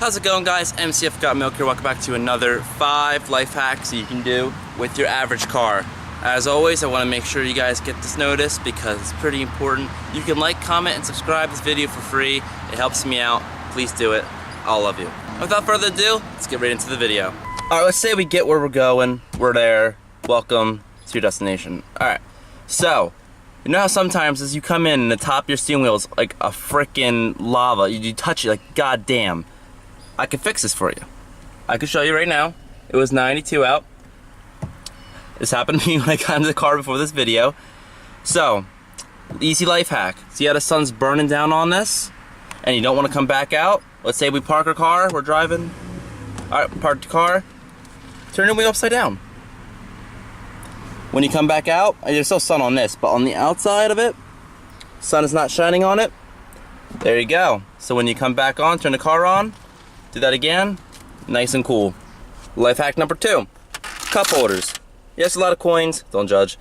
How's it going, guys? Mcfgotmillk here. Welcome back to another 5 life hacks you can do with your average car. As always, I want to make sure you guys get this notice because it's pretty important. You can like, comment, and subscribe this video for free. It helps me out. Please do it. I'll love you. Without further ado, let's get right into the video. Alright, let's say we get where we're going. We're there. Welcome to your destination. Alright, so you know how sometimes as you come in and the top of your steering wheel is like a freaking lava. You touch it like, god damn. I can fix this for you. I can show you right now. It was 92 out. This happened to me when I got into the car before this video. So, easy life hack. See how the sun's burning down on this? And you don't want to come back out? Let's say we park our car, we're driving. Alright, park the car. Turn the wheel upside down. When you come back out, there's still sun on this, but on the outside of it, sun is not shining on it. There you go. So when you come back on, turn the car on. Do that again, nice and cool. Life hack number 2, cup holders. Yes, a lot of coins, don't judge.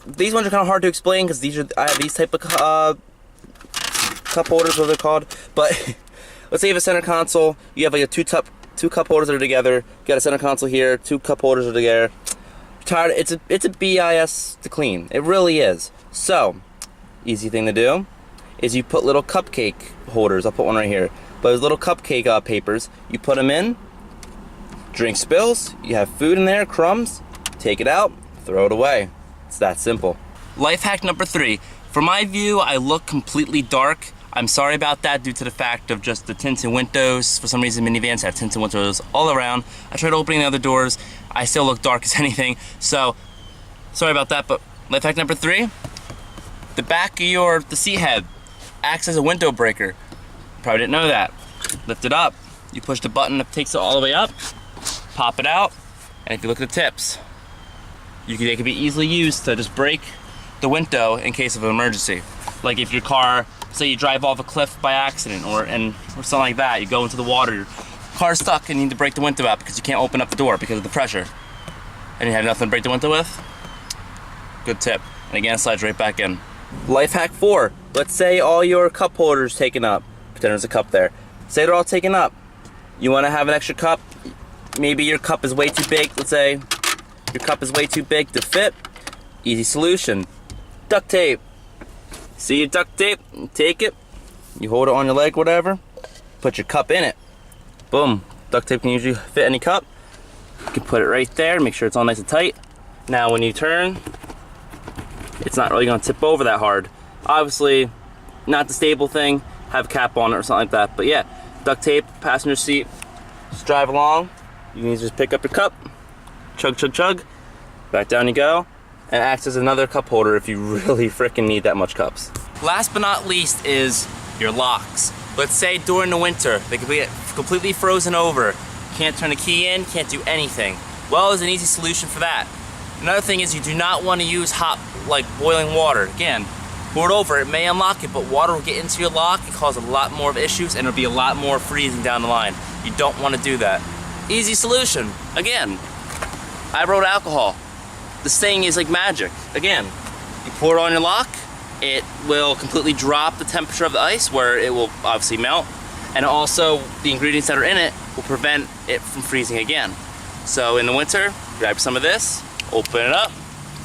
These ones are kind of hard to explain because I have these type of cup holders, what they're called. But let's say you have a center console, you have like a two cup holders that are together. You got a center console here, 2 cup holders are together. Tired, it's a BIS to clean. It really is. So, easy thing to do is you put little cupcake holders. I'll put one right here. But those little cupcake papers, you put them in, drink spills, you have food in there, crumbs, take it out, throw it away. It's that simple. Life hack number 3. For my view, I look completely dark. I'm sorry about that due to the fact of just the tinted windows. For some reason, minivans have tinted windows all around. I tried opening the other doors. I still look dark as anything. So, sorry about that, but life hack number 3, the back of the seat head acts as a window breaker. Probably didn't know that. Lift it up, you push the button that takes it all the way up, pop it out, and if you look at the tips, they can be easily used to just break the window in case of an emergency. Like if your car, say you drive off a cliff by accident or something like that, you go into the water, your car's stuck and you need to break the window out because you can't open up the door because of the pressure, and you have nothing to break the window with, good tip. And again, it slides right back in. Life hack 4, let's say all your cup holders taken up. Pretend there's a cup there. Say they're all taken up. You want to have an extra cup. Maybe your cup is way too big. Let's say your cup is way too big to fit. Easy solution. Duct tape. See your duct tape? Take it. You hold it on your leg, whatever. Put your cup in it. Boom. Duct tape can usually fit any cup. You can put it right there. Make sure it's all nice and tight. Now when you turn, it's not really going to tip over that hard. Obviously, not the stable thing. Have a cap on it or something like that. But yeah, duct tape, passenger seat, just drive along. You can just pick up your cup, chug, chug, chug, back down you go, and acts as another cup holder if you really freaking need that much cups. Last but not least is your locks. Let's say during the winter, they could be completely frozen over. Can't turn the key in, can't do anything. Well, there's an easy solution for that. Another thing is you do not want to use hot, like boiling water. Again, pour it over, it may unlock it, but water will get into your lock and cause a lot more of issues, and it'll be a lot more freezing down the line. You don't want to do that. Easy solution. Again, I wrote alcohol. This thing is like magic. Again, you pour it on your lock, it will completely drop the temperature of the ice where it will obviously melt, and also the ingredients that are in it will prevent it from freezing again. So in the winter, grab some of this, open it up,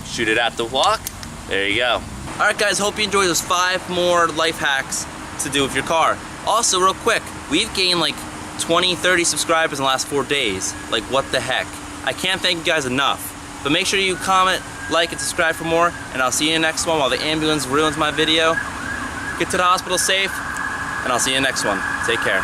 shoot it at the lock, there you go. Alright guys, hope you enjoyed those 5 more life hacks to do with your car. Also, real quick, we've gained like 20-30 subscribers in the last 4 days. Like, what the heck? I can't thank you guys enough. But make sure you comment, like, and subscribe for more, and I'll see you in the next one while the ambulance ruins my video. Get to the hospital safe, and I'll see you in the next one. Take care.